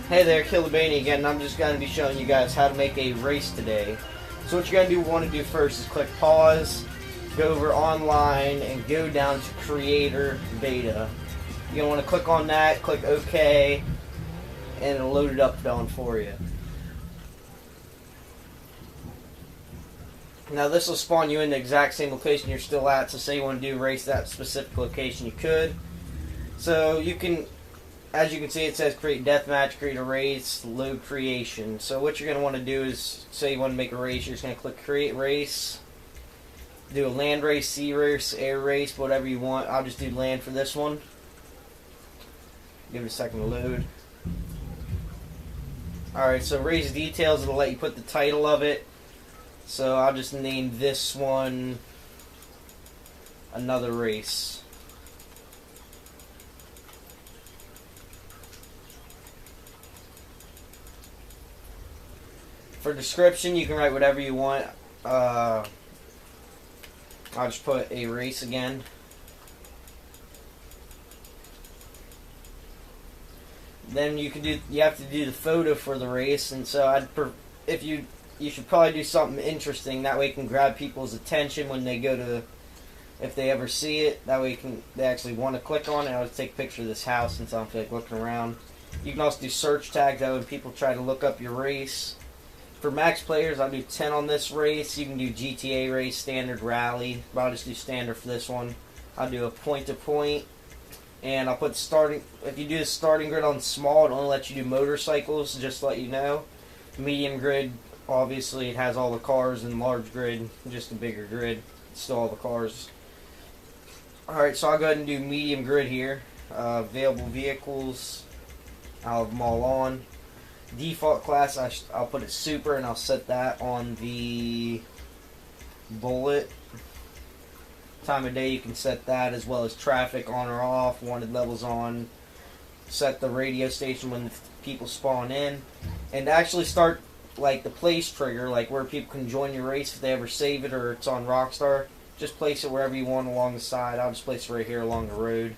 Hey there, Killabani again, and I'm just going to be showing you guys how to make a race today. So what you're going to want to do first is click pause, go over online, and go down to Creator Beta. You're going to want to click on that, click OK, and it'll load it up down for you. Now this will spawn you in the exact same location you're still at, so say you want to do a race at that specific location, you could. So you can, as you can see, it says create deathmatch, create a race, load creation. So what you're going to want to do is, say you want to make a race, you're just going to click create race, do a land race, sea race, air race, whatever you want. I'll just do land for this one. Give it a second to load. Alright, so race details, it'll let you put the title of it. So I'll just name this one another race. For description, you can write whatever you want. I'll just put a race again. Then you have to do the photo for the race, and so you should probably do something interesting. That way, it can grab people's attention when they go to, if they ever see it. That way, they actually want to click on it. I'll just take a picture of this house since I don't feel like looking around. You can also do search tags. That way, when people try to look up your race. For max players, I'll do 10 on this race. You can do GTA race, standard, rally. But I'll just do standard for this one. I'll do a point-to-point. And I'll put starting. If you do the starting grid on small, it only lets you do motorcycles, just to let you know. Medium grid, obviously, it has all the cars, and large grid, just a bigger grid, still all the cars. Alright, so I'll go ahead and do medium grid here. Available vehicles, I'll have them all on. Default class, I'll put it super, and I'll set that on the bullet. Time of day, you can set that, as well as traffic on or off, wanted levels on. Set the radio station when the people spawn in. And actually start like the place trigger, like where people can join your race if they ever save it or it's on Rockstar. Just place it wherever you want along the side. I'll just place it right here along the road.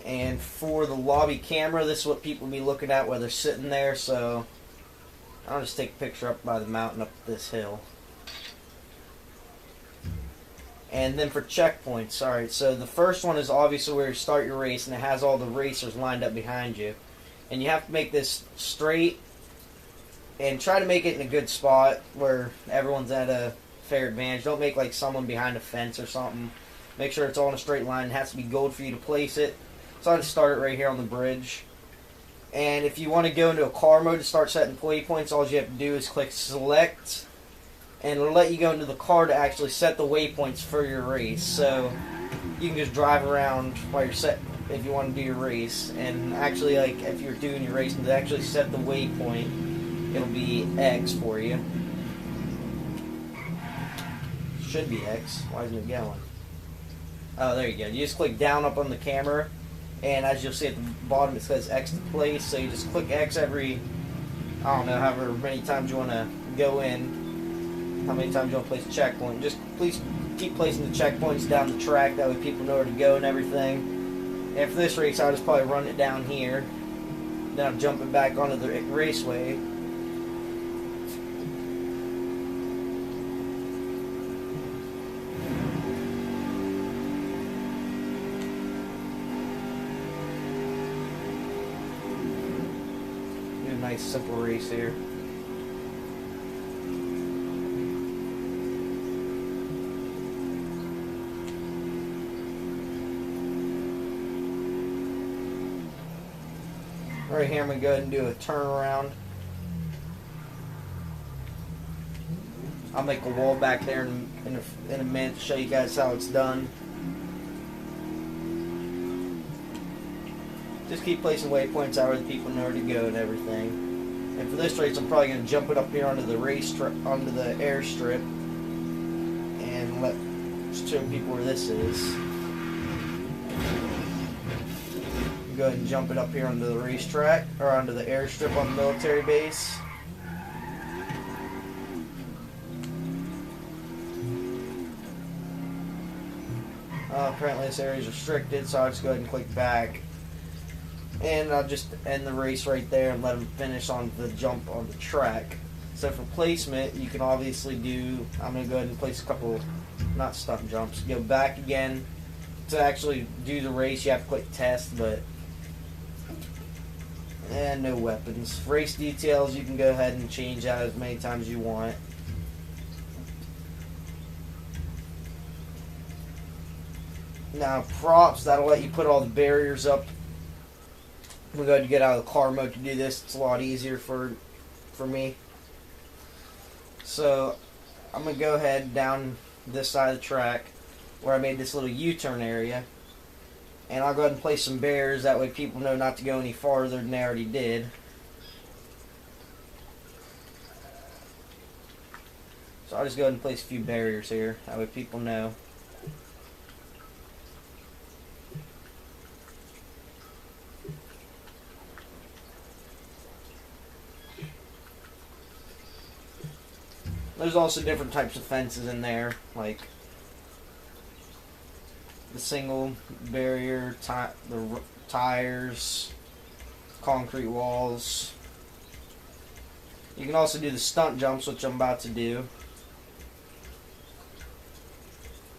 And for the lobby camera, this is what people will be looking at while they're sitting there, so I'll just take a picture up by the mountain up this hill. And then for checkpoints, alright, so the first one is obviously where you start your race, and it has all the racers lined up behind you. And you have to make this straight, and try to make it in a good spot where everyone's at a fair advantage. Don't make like someone behind a fence or something. Make sure it's all in a straight line. It has to be gold for you to place it. So I'll just start it right here on the bridge. And if you want to go into a car mode to start setting waypoints, all you have to do is click select, and it'll let you go into the car to actually set the waypoints for your race. So you can just drive around while you're set if you want to do your race. And actually, like if you're doing your race and to actually set the waypoint, it'll be X for you. Should be X. Why isn't it going? Oh, there you go. You just click down up on the camera, and as you'll see at the bottom, it says X to place. So you just click X every, I don't know, however many times you want to go in. How many times you want to place a checkpoint. Just please keep placing the checkpoints down the track, that way people know where to go and everything. And for this race, I'll just probably run it down here. Then I'm jumping back onto the raceway. Do a nice simple race here. Right here, I'm going to go ahead and do a turnaround. I'll make a wall back there in a minute to show you guys how it's done. Just keep placing waypoints out where the people know where to go and everything. And for this race, I'm probably going to jump it up here onto the onto the airstrip, and just show people where this is. Go ahead and jump it up here onto the racetrack, or onto the airstrip on the military base. Apparently this area is restricted, so I'll just go ahead and click back. And I'll just end the race right there and let them finish on the jump on the track. So for placement, you can obviously do, I'm going to go ahead and place a couple, not stunt jumps, go back again. To actually do the race, you have to click test, but, and no weapons. Race details, you can go ahead and change that as many times as you want. Now props, that'll let you put all the barriers up. I'm going to go ahead and get out of the car mode to do this. It's a lot easier for me. So I'm going to go ahead down this side of the track where I made this little U-turn area. And I'll go ahead and place some barriers. That way people know not to go any farther than they already did. So I'll just go ahead and place a few barriers here. That way people know. There's also different types of fences in there, like the single barrier, the tires, concrete walls. You can also do the stunt jumps, which I'm about to do.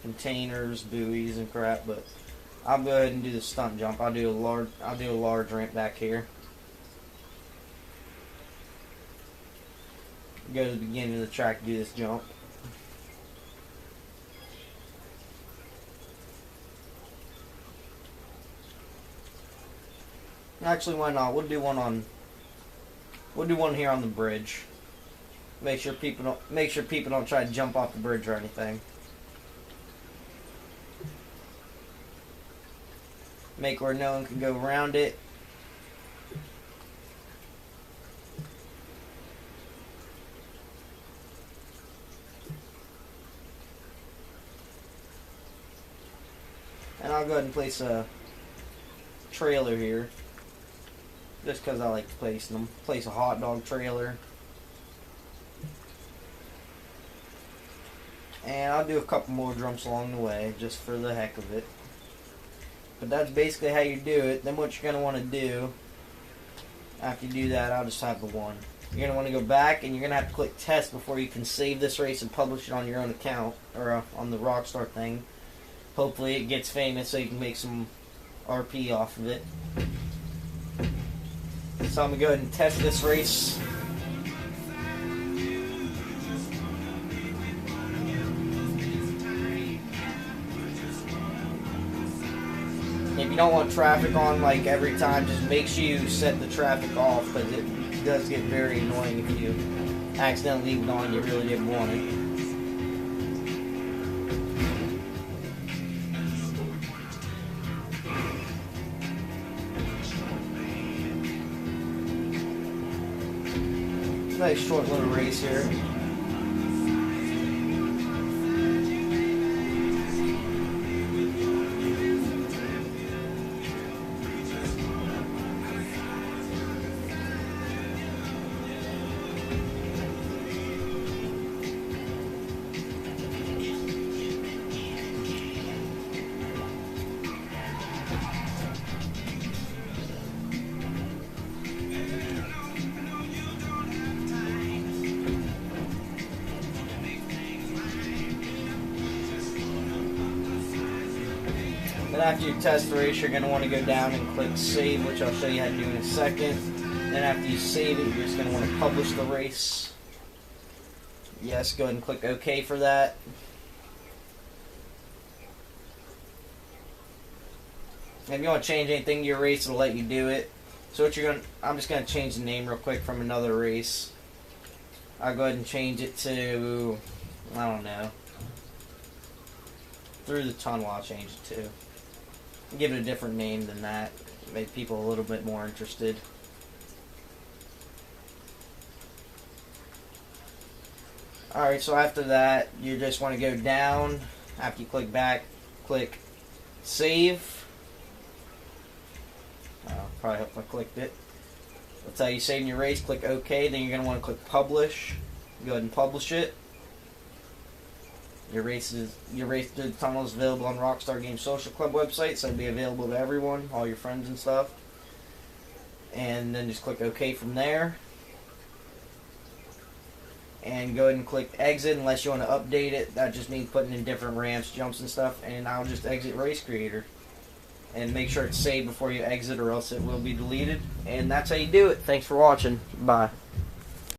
Containers, buoys, and crap, but I'll go ahead and do the stunt jump. I'll do a large ramp back here. Go to the beginning of the track to do this jump. Actually, why not? We'll do one here on the bridge. Make sure people don't try to jump off the bridge or anything. Make where no one can go around it. And I'll go ahead and place a trailer here. Just because I like to place them. Place a hot dog trailer. And I'll do a couple more jumps along the way, just for the heck of it. But that's basically how you do it. Then what you're going to want to do, after you do that, I'll just have the one. You're going to want to go back, and you're going to have to click test before you can save this race and publish it on your own account, or on the Rockstar thing. Hopefully it gets famous so you can make some RP off of it. So I'm going to go ahead and test this race. If you don't want traffic on like every time, just make sure you set the traffic off, because it does get very annoying if you accidentally leave it on and you really didn't want it. Nice short little race here. Then after you test the race, you're going to want to go down and click save, which I'll show you how to do in a second. Then after you save it, you're just going to want to publish the race. Yes, go ahead and click OK for that. If you want to change anything to your race, it'll let you do it. So what you're going to, I'm just going to change the name real quick from another race. I'll go ahead and change it to, I don't know, Through the Tunnel. I'll change it to. Give it a different name than that. Make people a little bit more interested. Alright, so after that, you just want to go down. After you click back, click save. Probably hope I clicked it. That's how you save your race. Click OK. Then you're going to want to click publish. Go ahead and publish it. Your race Through the Tunnel is available on Rockstar Games Social Club website, so it'll be available to everyone, all your friends and stuff. and then just click OK from there. And go ahead and click exit unless you want to update it. That just means putting in different ramps, jumps, and stuff. And I'll just exit Race Creator. And make sure it's saved before you exit or else it will be deleted. And that's how you do it. Thanks for watching. Bye.